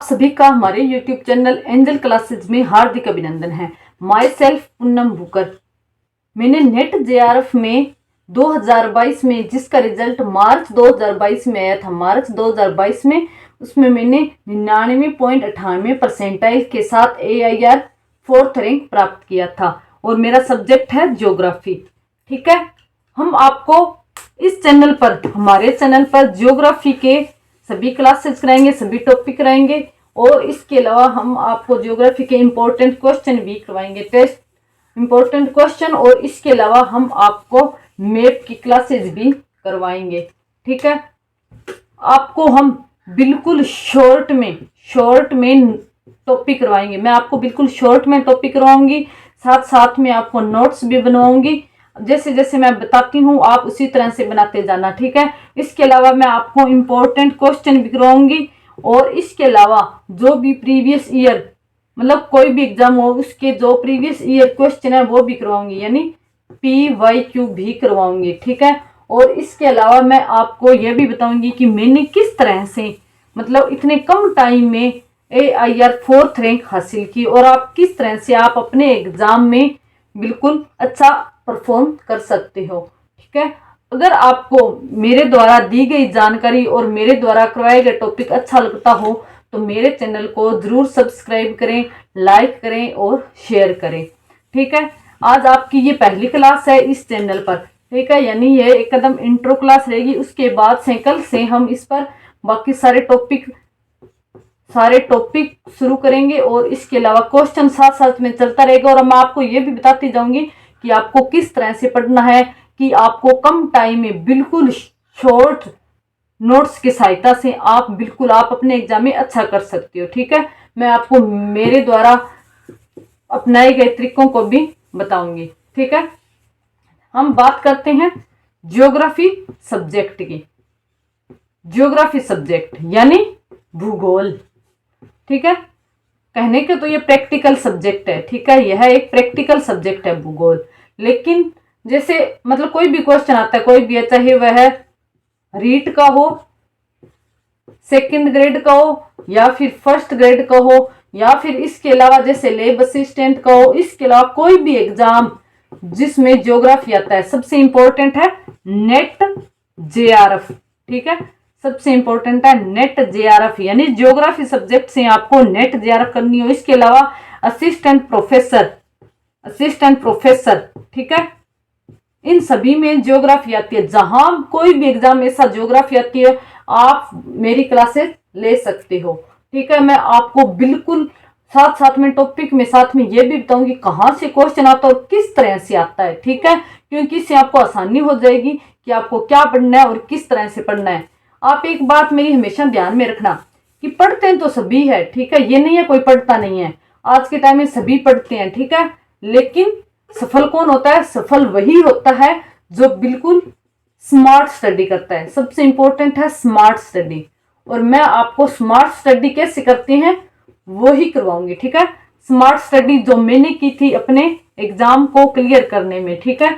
सभी का हमारे YouTube चैनल एंजल क्लासेज में हार्दिक अभिनंदन है। My self Poonam भूकर। मैंने नेट JRF में 2022 में, जिसका रिजल्ट मार्च 2022 में आया था, मार्च 2022 में, उसमें मैंने 99.98 परसेंटाइल के साथ AIR 4th रैंक प्राप्त किया था और मेरा सब्जेक्ट है ज्योग्राफी। ठीक है, हम आपको इस चैनल पर, हमारे चैनल पर ज्योग्राफी के सभी क्लासेस कराएंगे, सभी टॉपिक कराएंगे और इसके अलावा हम आपको ज्योग्राफी के इम्पोर्टेंट क्वेश्चन भी करवाएंगे, टेस्ट इम्पोर्टेंट क्वेश्चन, और इसके अलावा हम आपको मैप की क्लासेस भी करवाएंगे। ठीक है, आपको हम बिल्कुल शॉर्ट में टॉपिक करवाएंगे। मैं आपको बिल्कुल शॉर्ट में टॉपिक करवाऊंगी, साथ साथ में आपको नोट्स भी बनवाऊंगी। जैसे जैसे मैं बताती हूँ आप उसी तरह से बनाते जाना। ठीक है, इसके अलावा मैं आपको इम्पोर्टेंट क्वेश्चन भी करवाऊंगी और इसके अलावा जो भी प्रीवियस ईयर, मतलब कोई भी एग्जाम हो उसके जो प्रीवियस ईयर क्वेश्चन है वो भी करवाऊंगी, यानी PYQ भी करवाऊंगी। ठीक है, और इसके अलावा मैं आपको यह भी बताऊंगी कि मैंने किस तरह से, मतलब इतने कम टाइम में AIR 4th रैंक हासिल की और आप किस तरह से आप अपने एग्जाम में बिल्कुल अच्छा परफॉर्म कर सकते हो। ठीक है, अगर आपको मेरे द्वारा दी गई जानकारी और मेरे द्वारा करवाए गए टॉपिक अच्छा लगता हो तो मेरे चैनल को जरूर सब्सक्राइब करें, लाइक करें और शेयर करें। ठीक है, आज आपकी ये पहली क्लास है इस चैनल पर। ठीक है, यानी ये एक कदम इंट्रो क्लास रहेगी। उसके बाद से कल से हम इस पर बाकी सारे टॉपिक शुरू करेंगे और इसके अलावा क्वेश्चन साथ साथ में चलता रहेगा। और मैं आपको ये भी बताती जाऊंगी कि आपको किस तरह से पढ़ना है कि आपको कम टाइम में बिल्कुल शॉर्ट नोट्स की सहायता से आप अपने एग्जाम में अच्छा कर सकते हो। ठीक है, मैं आपको मेरे द्वारा अपनाए गए तरीकों को भी बताऊंगी। ठीक है, हम बात करते हैं ज्योग्राफी सब्जेक्ट की। ज्योग्राफी सब्जेक्ट यानी भूगोल। ठीक है, कहने के तो ये प्रैक्टिकल सब्जेक्ट है। ठीक है, यह एक प्रैक्टिकल सब्जेक्ट है भूगोल। लेकिन जैसे मतलब कोई भी क्वेश्चन आता है, कोई भी, चाहे वह रीट का हो, सेकंड ग्रेड का हो या फिर फर्स्ट ग्रेड का हो, या फिर इसके अलावा जैसे लैब असिस्टेंट का हो, इसके अलावा कोई भी एग्जाम जिसमें ज्योग्राफी आता है, सबसे इंपॉर्टेंट है नेट JRF। ठीक है, सबसे इंपॉर्टेंट है नेट JRF, यानी ज्योग्राफी सब्जेक्ट से आपको नेट JRF करनी हो। इसके अलावा असिस्टेंट प्रोफेसर, ठीक है, इन सभी में ज्योग्राफी आती है। जहां कोई भी एग्जाम ऐसा ज्योग्राफी आती है आप मेरी क्लासेस ले सकते हो। ठीक है, मैं आपको बिल्कुल साथ साथ में टॉपिक में साथ में ये भी बताऊंगी कहाँ से क्वेश्चन आता है और किस तरह से आता है। ठीक है, क्योंकि इससे आपको आसानी हो जाएगी कि आपको क्या पढ़ना है और किस तरह से पढ़ना है। आप एक बात मेरी हमेशा ध्यान में रखना कि पढ़ते हैं तो सभी है। ठीक है, ये नहीं है कोई पढ़ता नहीं है, आज के टाइम में सभी पढ़ते हैं। ठीक है, लेकिन सफल कौन होता है? सफल वही होता है जो बिल्कुल स्मार्ट स्टडी करता है। सबसे इंपॉर्टेंट है स्मार्ट स्टडी, और मैं आपको स्मार्ट स्टडी कैसे करते हैं वो ही करवाऊंगी। ठीक है, स्मार्ट स्टडी जो मैंने की थी अपने एग्जाम को क्लियर करने में। ठीक है,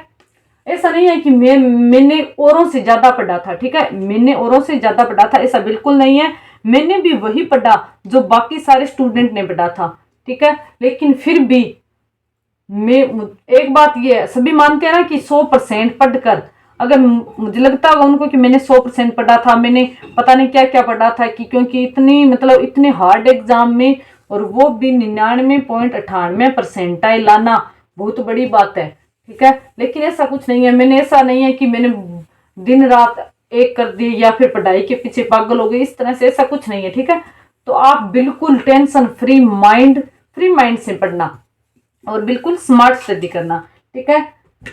ऐसा नहीं है कि मैंने औरों से ज्यादा पढ़ा था। ठीक है, मैंने औरों से ज्यादा पढ़ा था ऐसा बिल्कुल नहीं है। मैंने भी वही पढ़ा जो बाकी सारे स्टूडेंट ने पढ़ा था। ठीक है, लेकिन फिर भी मैं, एक बात ये है, सभी मानते हैं ना कि 100% पढ़कर, अगर मुझे लगता होगा उनको कि मैंने 100% पढ़ा था, मैंने पता नहीं क्या क्या पढ़ा था, कि क्योंकि इतने हार्ड एग्जाम में, और वो भी 99.98 परसेंटाइल लाना बहुत बड़ी बात है। ठीक है, लेकिन ऐसा कुछ नहीं है। ऐसा नहीं है कि मैंने दिन रात एक कर दी या फिर पढ़ाई के पीछे पागल हो गए, इस तरह से ऐसा कुछ नहीं है। ठीक है, तो आप बिल्कुल टेंशन फ्री माइंड से पढ़ना और बिल्कुल स्मार्ट स्टडी करना। ठीक है,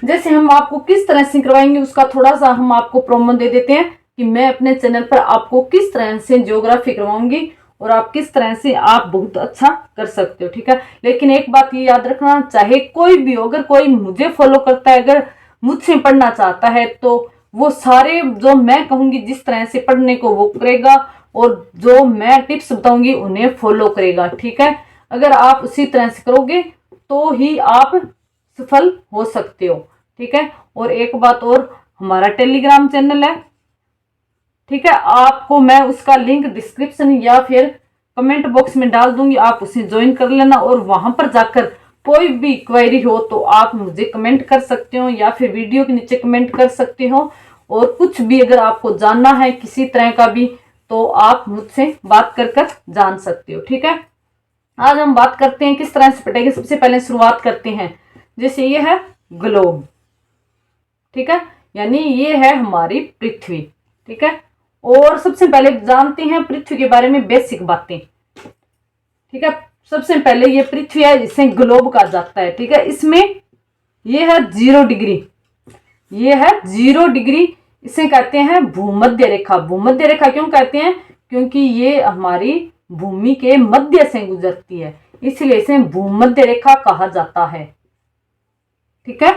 जैसे हम आपको किस तरह से करवाएंगे उसका थोड़ा सा हम आपको प्रोमो दे देते हैं कि मैं अपने चैनल पर आपको किस तरह से ज्योग्राफी करवाऊंगी और आप किस तरह से आप बहुत अच्छा कर सकते हो। ठीक है, लेकिन एक बात ये याद रखना, चाहे कोई भी हो, अगर कोई मुझे फॉलो करता है, अगर मुझसे पढ़ना चाहता है, तो वो सारे जो मैं कहूंगी जिस तरह से पढ़ने को वो करेगा और जो मैं टिप्स बताऊंगी उन्हें फॉलो करेगा। ठीक है, अगर आप उसी तरह से करोगे तो ही आप सफल हो सकते हो। ठीक है, और एक बात और, हमारा टेलीग्राम चैनल है। ठीक है, आपको मैं उसका लिंक डिस्क्रिप्शन या फिर कमेंट बॉक्स में डाल दूंगी, आप उसे ज्वाइन कर लेना और वहां पर जाकर कोई भी क्वेरी हो तो आप मुझे कमेंट कर सकते हो या फिर वीडियो के नीचे कमेंट कर सकते हो। और कुछ भी अगर आपको जानना है किसी तरह का भी तो आप मुझसे बात कर जान सकते हो। ठीक है, आज हम बात करते हैं किस तरह से पटेगी। सबसे पहले शुरुआत करते हैं, जैसे ये है ग्लोब, ठीक है, यानी ये है हमारी पृथ्वी। ठीक है, और सबसे पहले जानते हैं पृथ्वी के बारे में बेसिक बातें। ठीक है, सबसे पहले ये पृथ्वी है, इसे ग्लोब कहा जाता है। ठीक है, इसमें ये है 0 डिग्री, ये है 0 डिग्री, इसे कहते हैं भूमध्य रेखा। भूमध्य रेखा क्यों कहते हैं? क्योंकि ये हमारी भूमि के मध्य से गुजरती है, इसलिए इसे भूमध्य रेखा कहा जाता है। ठीक है,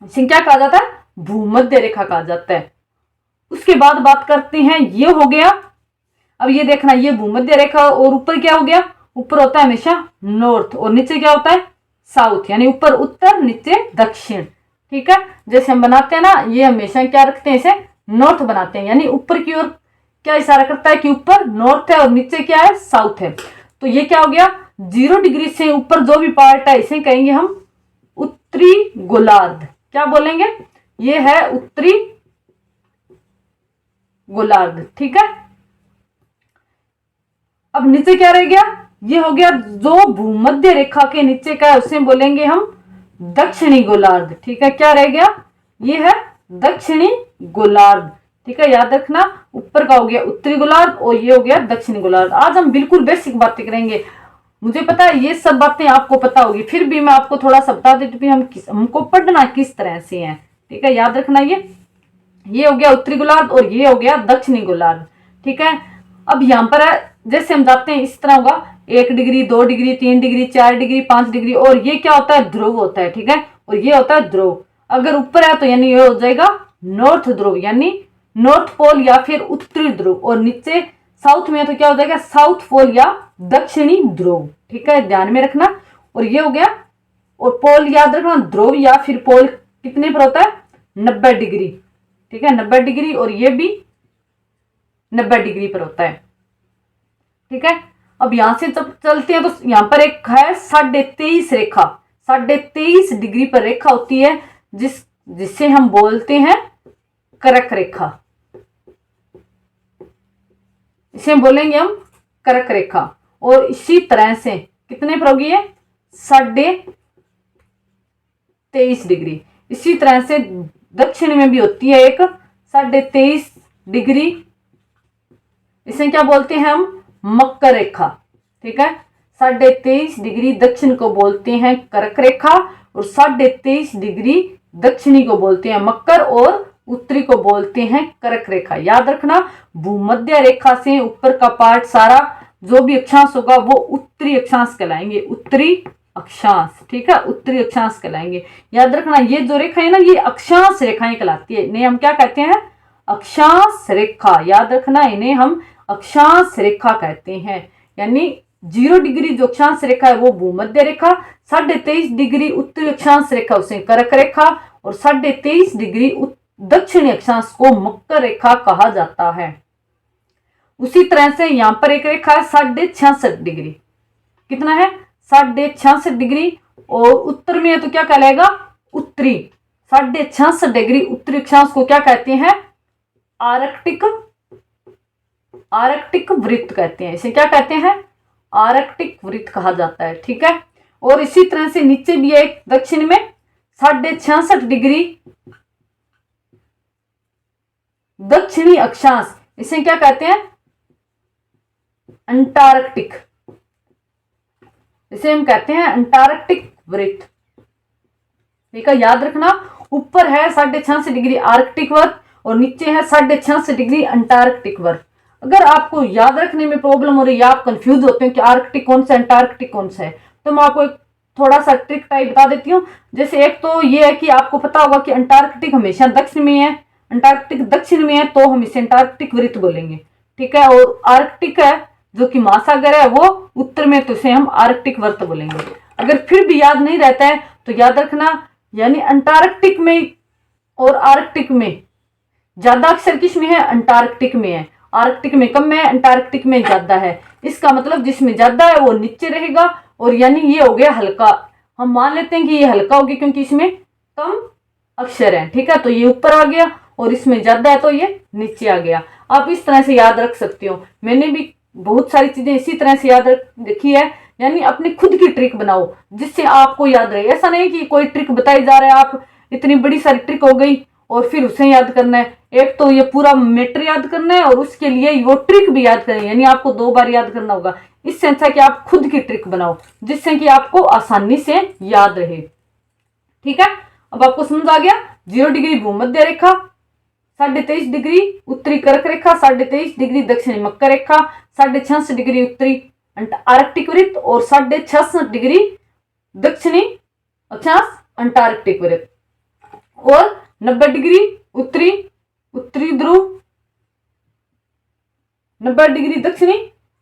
इसे क्या कहा जाता है? भूमध्य रेखा कहा जाता है। उसके बाद बात करते हैं, ये हो गया। अब ये देखना, ये भूमध्य रेखा और ऊपर क्या हो गया? ऊपर होता है हमेशा नॉर्थ और नीचे क्या होता है? साउथ, यानी ऊपर उत्तर नीचे दक्षिण। ठीक है, जैसे हम बनाते हैं ना, ये हमेशा क्या रखते हैं? इसे नॉर्थ बनाते हैं, यानी ऊपर की ओर क्या इशारा करता है कि ऊपर नॉर्थ है और नीचे क्या है? साउथ है। तो ये क्या हो गया? 0 डिग्री से ऊपर जो भी पार्ट है इसे कहेंगे हम उत्तरी गोलार्ध। क्या बोलेंगे? ये है उत्तरी गोलार्ध। ठीक है, अब नीचे क्या रह गया? ये हो गया जो भूमध्य रेखा के नीचे का है उसे बोलेंगे हम दक्षिणी गोलार्ध। ठीक है, क्या रह गया? ये है दक्षिणी गोलार्ध। ठीक है, याद रखना, ऊपर का हो गया उत्तरी गोलार्ध और ये हो गया दक्षिणी गोलार्ध। आज हम बिल्कुल बेसिक बातें करेंगे। मुझे पता है ये सब बातें आपको पता होगी, फिर भी मैं आपको थोड़ा सा बता देती हूँ हमको पढ़ना किस तरह से है। ठीक है, याद रखना, ये हो गया उत्तरी गोलार्ध और ये हो गया दक्षिणी गोलार्ध। ठीक है, अब यहाँ पर है, जैसे हम जाते हैं इस तरह होगा 1 degree 2 degree 3 degree 4 degree 5 degree, और ये क्या होता है? ध्रुव होता है। ठीक है, और ये होता है ध्रुव। अगर ऊपर है तो यानी ये हो जाएगा नॉर्थ ध्रुव, यानी नॉर्थ पोल या फिर उत्तरी ध्रुव, और नीचे साउथ में है तो क्या हो जाएगा? साउथ पोल या दक्षिणी ध्रुव। ठीक है, ध्यान में रखना। और ये हो गया, और पोल याद रखना, ध्रुव या फिर पोल कितने पर होता है? 90 डिग्री। ठीक है, 90 डिग्री, और ये भी 90 डिग्री पर होता है। ठीक है, अब यहां से जब चलते हैं तो यहां पर एक है 23.5 रेखा। 23.5 डिग्री पर रेखा होती है जिससे हम बोलते हैं कर्क रेखा। इसे बोलेंगे हम कर्क रेखा। और इसी तरह से कितने पर होगी ये? 23.5 डिग्री। इसी तरह से दक्षिण में भी होती है एक 23.5 डिग्री, इसे क्या बोलते हैं हम? मकर रेखा। ठीक है, 23.5 डिग्री दक्षिण को बोलते हैं कर्क रेखा और 23.5 डिग्री दक्षिणी को बोलते हैं मकर और उत्तरी को बोलते हैं कर्क रेखा। याद रखना, भूमध्य रेखा से ऊपर का पार्ट सारा जो भी अक्षांश होगा वो उत्तरी अक्षांश कहलाएंगे, उत्तरी अक्षांश। ठीक है, उत्तरी अक्षांश कहलाएंगे। याद रखना, ये जो रेखा है ना, ये अक्षांश रेखाएं कहलाती है। इन्हें हम क्या कहते हैं? अक्षांश रेखा। याद रखना, इन्हें हम अक्षांश रेखा कहते हैं। यानी 0 डिग्री जो अक्षांश रेखा है वो भूमध्य रेखा, 23.5 डिग्री उत्तरी अक्षांश रेखा उसे कर्क रेखा, और 23.5 डिग्री दक्षिणी अक्षांश को मकर रेखा कहा जाता है। उसी तरह से यहां पर एक रेखा है 66.5 डिग्री। कितना है? 66.5 डिग्री, और उत्तर में है तो क्या कहलाएगा? उत्तरी। 66.5 डिग्री उत्तरी अक्षांश को क्या कहते हैं? आर्कटिक वृत्त कहते हैं। इसे क्या कहते हैं? आर्कटिक वृत्त कहा जाता है। ठीक है, और इसी तरह से नीचे भी है एक दक्षिण में 66.5 डिग्री दक्षिणी अक्षांश, इसे क्या कहते हैं? अंटार्कटिक। इसे हम कहते हैं अंटार्कटिक वृत्त। ठीक है, याद रखना, ऊपर है 66.5 डिग्री आर्कटिक वृत्त और नीचे है 66.5 डिग्री अंटार्कटिक वृत्त। अगर आपको याद रखने में प्रॉब्लम हो रही है, आप कंफ्यूज होते हैं कि आर्कटिक कौन सा अंटार्कटिक कौन सा है, तो मैं आपको एक थोड़ा सा ट्रिक टाइप बता देती हूँ। जैसे एक तो ये है कि आपको पता होगा कि अंटार्कटिक हमेशा दक्षिण में है, अंटार्कटिक दक्षिण में है तो हम इसे अंटार्कटिक वृत्त बोलेंगे। ठीक है, और आर्कटिक है जो कि महासागर है वो उत्तर में, तो इसे हम आर्कटिक वृत्त बोलेंगे। अगर फिर भी याद नहीं रहता है तो याद रखना, यानी अंटार्कटिक में और आर्कटिक में ज्यादा अक्षर किस में है? अंटार्कटिक में है। आर्कटिक में कम है, अंटार्कटिक में ज्यादा है। इसका मतलब जिसमें ज्यादा है वो नीचे रहेगा, और यानी ये हो गया हल्का। हम मान लेते हैं कि ये हल्का हो गया क्योंकि इसमें कम अक्षर है, ठीक है। तो ये ऊपर आ गया और इसमें ज्यादा है तो ये नीचे आ गया। आप इस तरह से याद रख सकते हो। मैंने भी बहुत सारी चीजें इसी तरह से याद रखी है। यानी अपनी खुद की ट्रिक बनाओ जिससे आपको याद रहे। ऐसा नहीं कि कोई ट्रिक बताई जा रहा है, आप इतनी बड़ी सारी ट्रिक हो गई और फिर उसे याद करना है। एक तो ये पूरा मैटर याद करना है और उसके लिए वो ट्रिक भी याद करनी है, यानी आपको 2 बार याद करना होगा। इससे अच्छा कि आप खुद की ट्रिक बनाओ जिससे कि आपको आसानी से याद रहे, ठीक है। अब आपको समझ आ गया। 0 डिग्री भूमध्य रेखा, 23.5 डिग्री उत्तरी कर्क रेखा, 23.5 डिग्री दक्षिणी मकर रेखा, 66 डिग्री उत्तरी आर्कटिक वृत्त और 66 डिग्री दक्षिणी अक्षांश अंटार्कटिक वृत्त, और 90 डिग्री उत्तरी ध्रुव, 90 डिग्री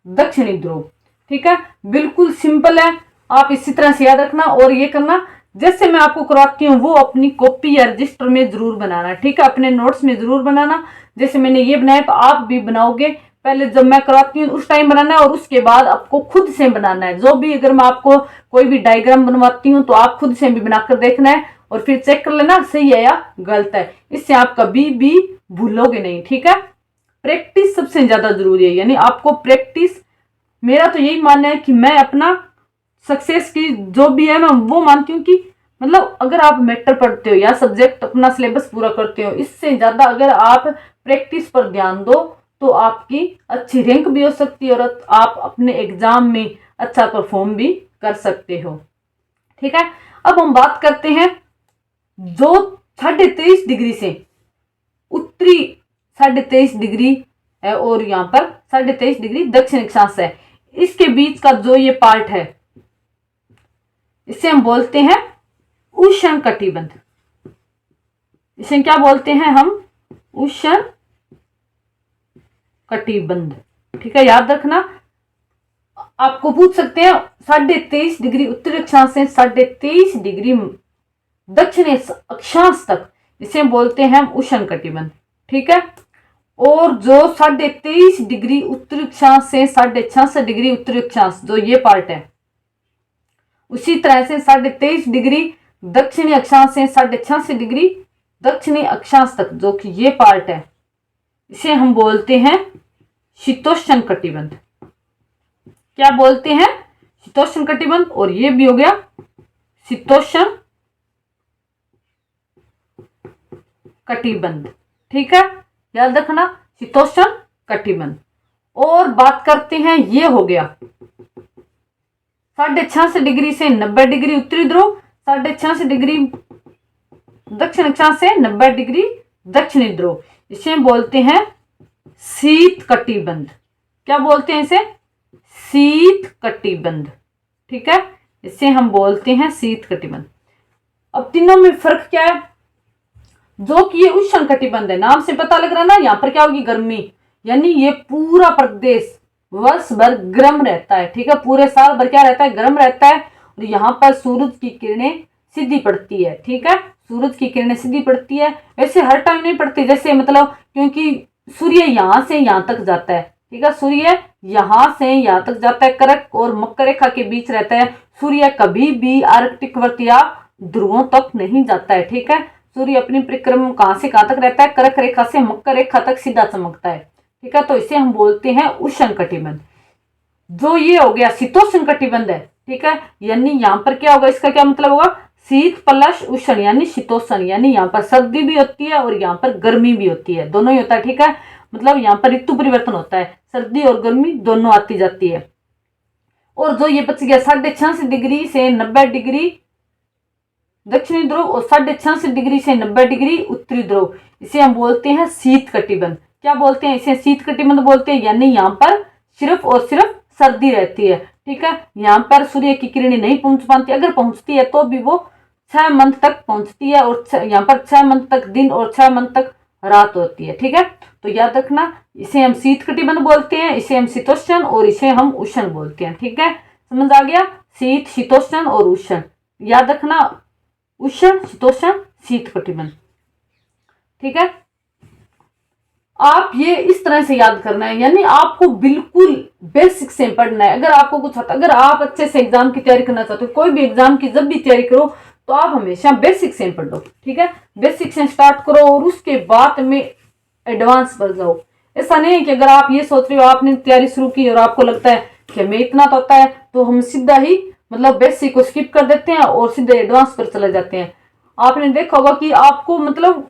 दक्षिणी ध्रुव, ठीक है। बिल्कुल सिंपल है, आप इसी तरह से याद रखना और ये करना जैसे मैं आपको करवाती हूँ वो अपनी कॉपी या रजिस्टर में जरूर बनाना, ठीक है। अपने नोट्स में जरूर बनाना। जैसे मैंने ये बनाया तो आप भी बनाओगे। पहले जब मैं करवाती हूँ उस टाइम बनाना है और उसके बाद आपको खुद से बनाना है। जो भी अगर मैं आपको कोई भी डायग्राम बनवाती हूँ तो आप खुद से भी बनाकर देखना है और फिर चेक कर लेना सही है या गलत है। इससे आप कभी भी भूलोगे नहीं, ठीक है। प्रैक्टिस सबसे ज्यादा जरूरी है, यानी आपको प्रैक्टिस, मेरा तो यही मानना है कि मैं अपना सक्सेस की जो भी है मैं वो मानती हूँ कि मतलब अगर आप मैटर पढ़ते हो या सब्जेक्ट अपना सिलेबस पूरा करते हो, इससे ज्यादा अगर आप प्रैक्टिस पर ध्यान दो तो आपकी अच्छी रैंक भी हो सकती है और आप अपने एग्जाम में अच्छा परफॉर्म भी कर सकते हो, ठीक है। अब हम बात करते हैं जो 23.5 डिग्री से उत्तरी 23.5 डिग्री है और यहाँ पर 23.5 डिग्री दक्षिण अक्षांश है, इसके बीच का जो ये पार्ट है इसे हम बोलते हैं उष्ण कटिबंध। इसे क्या बोलते हैं हम? उष्ण कटिबंध, ठीक है। याद रखना, आपको पूछ सकते हैं 23.5 डिग्री उत्तरी अक्षांश से 23.5 डिग्री दक्षिणी अक्षांश तक, इसे बोलते हैं हम उष्ण कटिबंध, ठीक है। और जो 23.5 डिग्री उत्तरी अक्षांश से 66 डिग्री उत्तरी अक्षांश जो ये पार्ट है, उसी तरह से 23.5 डिग्री दक्षिणी अक्षांश से 66 डिग्री दक्षिणी अक्षांश तक जो कि ये पार्ट है, इसे हम बोलते हैं शीतोष्ण कटिबंध। क्या बोलते हैं? शीतोष्ण कटिबंध। और ये भी हो गया शीतोष्ण कटिबंध, ठीक है। याद रखना शीतोष्ण कटिबंध। और बात करते हैं, ये हो गया 66 डिग्री से 90 डिग्री उत्तरी ध्रुव, 66 डिग्री दक्षिण अक्षांश से 90 डिग्री दक्षिणी ध्रुव, इसे बोलते हैं शीत कटिबंध। क्या बोलते हैं इसे? शीत कटिबंध, ठीक है। इसे हम बोलते हैं शीत कटिबंध। अब तीनों में फर्क क्या है? जो कि ये उष्ण कटिबंध है, नाम से पता लग रहा ना, यहाँ पर क्या होगी? गर्मी, यानी ये पूरा प्रदेश वर्ष भर गर्म रहता है, ठीक है। पूरे साल भर क्या रहता है? गर्म रहता है। और यहाँ पर सूरज की किरणें सीधी पड़ती है, ठीक है। सूरज की किरणें सीधी पड़ती है, वैसे हर टाइम नहीं पड़ती, जैसे मतलब क्योंकि सूर्य यहाँ से यहाँ तक जाता है, ठीक है। सूर्य यहाँ से यहाँ तक जाता है, कर्क और मकर रेखा के बीच रहता है। सूर्य कभी भी आर्कटिक वृत्त या ध्रुवों तक नहीं जाता है, ठीक है। सूर्य अपनी परिक्रमा कहाँ से कहाँ तक रहता है? कर्क रेखा से मकर रेखा तक सीधा चमकता है, ठीक है। तो इसे हम बोलते हैं उष्ण कटिबंध। जो ये हो गया शीतोष्ण कटिबंध है, ठीक है। यानी यहाँ पर क्या होगा? इसका क्या मतलब होगा? शीत प्लस उष्ण यानी शीतोष्ण, यानी यहाँ पर सर्दी भी होती है और यहाँ पर गर्मी भी होती है, दोनों ही होता है, ठीक है। मतलब यहाँ पर ऋतु परिवर्तन होता है, सर्दी और गर्मी दोनों आती जाती है। और जो ये बच गया 66 डिग्री से 90 डिग्री दक्षिणी ध्रुव और 66 डिग्री से 90 डिग्री उत्तरी ध्रुव, इसे हम बोलते हैं शीत कटिबंध। क्या बोलते हैं? इसे शीत कटिबंध बोलते हैं। यानी यहाँ पर सिर्फ और सिर्फ सर्दी रहती है, ठीक है। यहाँ पर सूर्य की किरणें नहीं पहुंच पाती, अगर पहुंचती है तो भी वो 6 मंथ तक पहुंचती है और यहाँ पर 6 मंथ तक दिन और 6 मंथ तक रात होती है, ठीक है। तो याद रखना, इसे हम शीत कटिबंध बोलते हैं, इसे हम शीतोष्ण और इसे हम उष्ण बोलते हैं, ठीक है। समझ आ गया? शीत, शीतोष्ण और उष्ण। याद रखना, उष्ण, शीतोष्ण, शीत कटिबंध, ठीक है। आप ये इस तरह से याद करना है, यानी आपको बिल्कुल बेसिक से पढ़ना है। अगर आपको कुछ आता, अगर आप अच्छे से एग्जाम की तैयारी करना चाहते हो, कोई भी एग्जाम की जब भी तैयारी करो तो आप हमेशा बेसिक से पढ़ लो, ठीक है। बेसिक से स्टार्ट करो और उसके बाद में एडवांस पर जाओ। ऐसा नहीं है कि अगर आप ये सोच रहे हो, आपने तैयारी शुरू की और आपको लगता है कि हमें इतना तो आता है, तो हम सीधा ही मतलब बेसिक को स्किप कर देते हैं और सीधे एडवांस पर चले जाते हैं। आपने देखा होगा कि आपको मतलब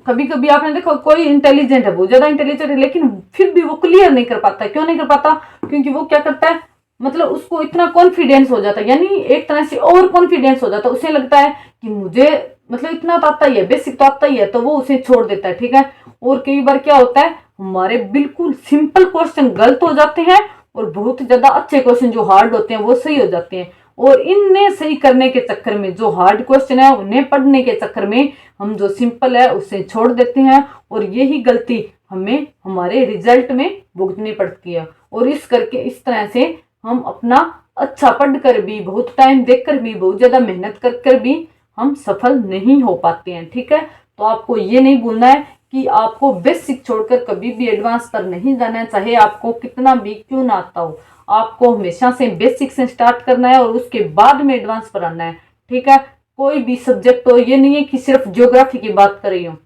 कभी कभी आपने देखा कोई इंटेलिजेंट है, बहुत ज्यादा इंटेलिजेंट है, लेकिन फिर भी वो क्लियर नहीं कर पाता। क्यों नहीं कर पाता? क्योंकि वो क्या करता है, मतलब उसको इतना कॉन्फिडेंस हो जाता है, यानी एक तरह से ओवर कॉन्फिडेंस हो जाता है। उसे लगता है कि मुझे मतलब इतना तो आता ही है, बेसिक तो आता ही है, तो वो उसे छोड़ देता है, ठीक है। और कई बार क्या होता है, हमारे बिल्कुल सिंपल क्वेश्चन गलत हो जाते हैं और बहुत ज्यादा अच्छे क्वेश्चन जो हार्ड होते हैं वो सही हो जाते हैं। और इन्हें सही करने के चक्कर में, जो हार्ड क्वेश्चन है उन्हें पढ़ने के चक्कर में हम जो सिंपल है उसे छोड़ देते हैं, और यही गलती हमें हमारे रिजल्ट में भुगतनी पड़ती है। और इस तरह से हम अपना अच्छा पढ़कर भी, बहुत टाइम देखकर भी, बहुत ज्यादा मेहनत कर भी हम सफल नहीं हो पाते हैं, ठीक है। तो आपको ये नहीं भूलना है कि आपको बेसिक छोड़कर कभी भी एडवांस पर नहीं जाना है, चाहे आपको कितना भी क्यों ना आता हो। आपको हमेशा से बेसिक से स्टार्ट करना है और उसके बाद में एडवांस पर आना है, ठीक है। कोई भी सब्जेक्ट हो, ये नहीं है कि सिर्फ ज्योग्राफी की बात कर रही हूँ,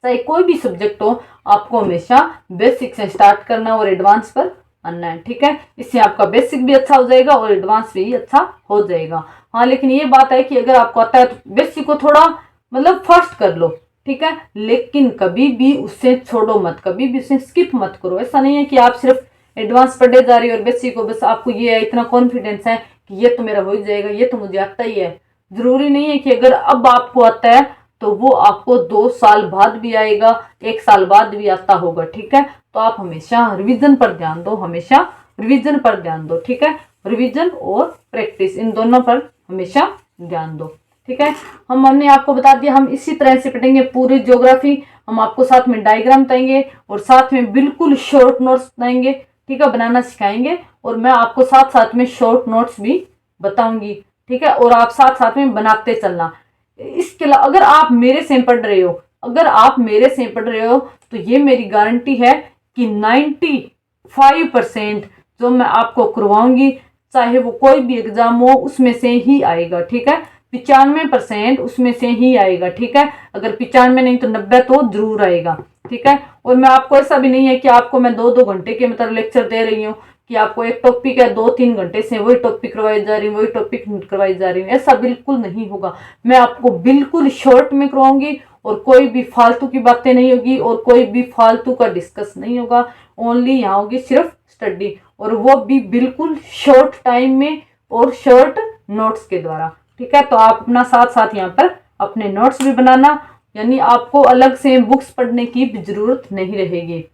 चाहे कोई भी सब्जेक्ट हो, आपको हमेशा बेसिक से स्टार्ट करना और एडवांस पर आना है, ठीक है। इससे आपका बेसिक भी अच्छा हो जाएगा और एडवांस भी अच्छा हो जाएगा। हाँ, लेकिन ये बात है कि अगर आपको आता है तो बेसिक को थोड़ा मतलब फर्स्ट कर लो, ठीक है, लेकिन कभी भी उससे छोड़ो मत, कभी भी उसे स्किप मत करो। ऐसा नहीं है कि आप सिर्फ एडवांस पढ़े जा रही हो और बेसिक को बस आपको ये है, इतना कॉन्फिडेंस है कि ये तो मेरा हो ही जाएगा, ये तो मुझे आता ही है। जरूरी नहीं है कि अगर अब आपको आता है तो वो आपको 2 साल बाद भी आएगा, 1 साल बाद भी आता होगा, ठीक है। तो आप हमेशा रिवीजन पर ध्यान दो, हमेशा रिवीजन पर ध्यान दो, ठीक है। रिवीजन और प्रैक्टिस, इन दोनों पर हमेशा ध्यान दो, ठीक है। हमने आपको बता दिया, हम इसी तरह से पढ़ेंगे पूरी ज्योग्राफी। हम आपको साथ में डायग्राम बताएंगे और साथ में बिल्कुल शॉर्ट नोट्स बताएंगे, ठीक है, बनाना सिखाएंगे। और मैं आपको साथ साथ में शॉर्ट नोट्स भी बताऊंगी, ठीक है। और आप साथ साथ में बनाते चलना। इसके अलावा अगर आप मेरे से पढ़ रहे हो, अगर आप मेरे से पढ़ रहे हो तो ये मेरी गारंटी है कि 95% जो मैं आपको करवाऊंगी, चाहे वो कोई भी एग्जाम हो, उसमें से ही आएगा, ठीक है। 95% उसमें से ही आएगा, ठीक है। अगर 95 नहीं तो 90 तो जरूर आएगा, ठीक है। और मैं आपको ऐसा भी नहीं है कि आपको मैं 2-2 घंटे के मतलब लेक्चर दे रही हूँ कि आपको एक टॉपिक है 2-3 घंटे से वही टॉपिक करवाई जा रही हूँ, वही टॉपिक करवाई जा रही हूँ, ऐसा बिल्कुल नहीं होगा। मैं आपको बिल्कुल शॉर्ट में करवाऊंगी और कोई भी फालतू की बातें नहीं होगी और कोई भी फालतू का डिस्कस नहीं होगा। ओनली यहाँ होगी सिर्फ स्टडी, और वो भी बिल्कुल शॉर्ट टाइम में और शॉर्ट नोट्स के द्वारा, ठीक है। तो आप अपना साथ साथ यहाँ पर अपने नोट्स भी बनाना, यानी आपको अलग से बुक्स पढ़ने की भी जरूरत नहीं रहेगी।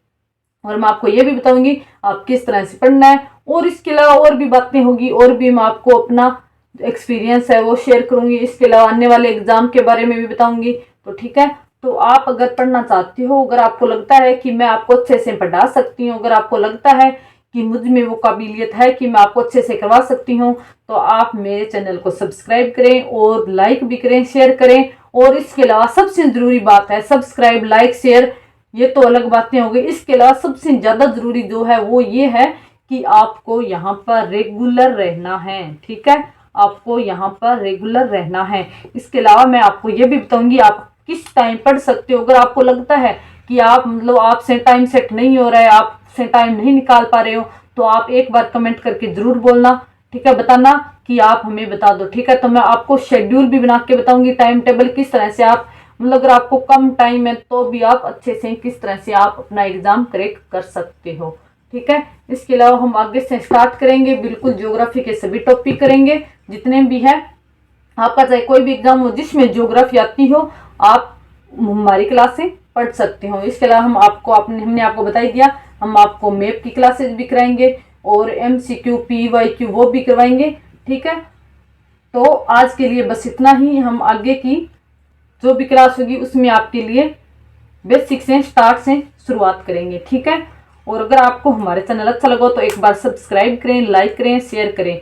और मैं आपको ये भी बताऊंगी आप किस तरह से पढ़ना है, और इसके अलावा और भी बातें होगी, और भी मैं आपको अपना एक्सपीरियंस है वो शेयर करूंगी। इसके अलावा आने वाले एग्जाम के बारे में भी बताऊंगी, तो ठीक है। तो आप अगर पढ़ना चाहते हो, अगर आपको लगता है कि मैं आपको अच्छे से पढ़ा सकती हूँ, अगर आपको लगता है कि मुझ में वो काबिलियत है कि मैं आपको अच्छे से करवा सकती हूँ, तो आप मेरे चैनल को सब्सक्राइब करें और लाइक भी करें, शेयर करें। और इसके अलावा सबसे जरूरी बात है, सब्सक्राइब, लाइक, शेयर ये तो अलग बातें हो गई, इसके अलावा सबसे ज्यादा जरूरी जो है वो ये है कि आपको यहाँ पर रेगुलर रहना है, ठीक है। आपको यहाँ पर रेगुलर रहना है। इसके अलावा मैं आपको ये भी बताऊंगी आप किस टाइम पढ़ सकते हो। अगर आपको लगता है कि आप मतलब आपसे टाइम सेट नहीं हो रहा है, आपसे टाइम नहीं निकाल पा रहे हो, तो आप एक बार कमेंट करके जरूर बोलना, ठीक है, बताना कि आप हमें बता दो, ठीक है। तो मैं आपको शेड्यूल भी बना के बताऊंगी, टाइम टेबल किस तरह से आप मतलब अगर आपको कम टाइम है तो भी आप अच्छे से किस तरह से आप अपना एग्जाम क्रैक कर सकते हो, ठीक है। इसके अलावा हम आगे से स्टार्ट करेंगे, बिल्कुल ज्योग्राफी के सभी टॉपिक करेंगे जितने भी है। आपका चाहे कोई भी एग्जाम हो जिसमें ज्योग्राफी आती हो, आप हमारी क्लास से पढ़ सकते हो। इसके अलावा हमने आपको बता ही दिया, हम आपको मैप की क्लासेस भी कराएंगे और MCQ PYQ वो भी करवाएंगे, ठीक है। तो आज के लिए बस इतना ही। हम आगे की जो भी क्लास होगी उसमें आपके लिए बेसिक से स्टार्ट से शुरुआत करेंगे, ठीक है। और अगर आपको हमारे चैनल अच्छा लगा तो एक बार सब्सक्राइब करें, लाइक करें, शेयर करें।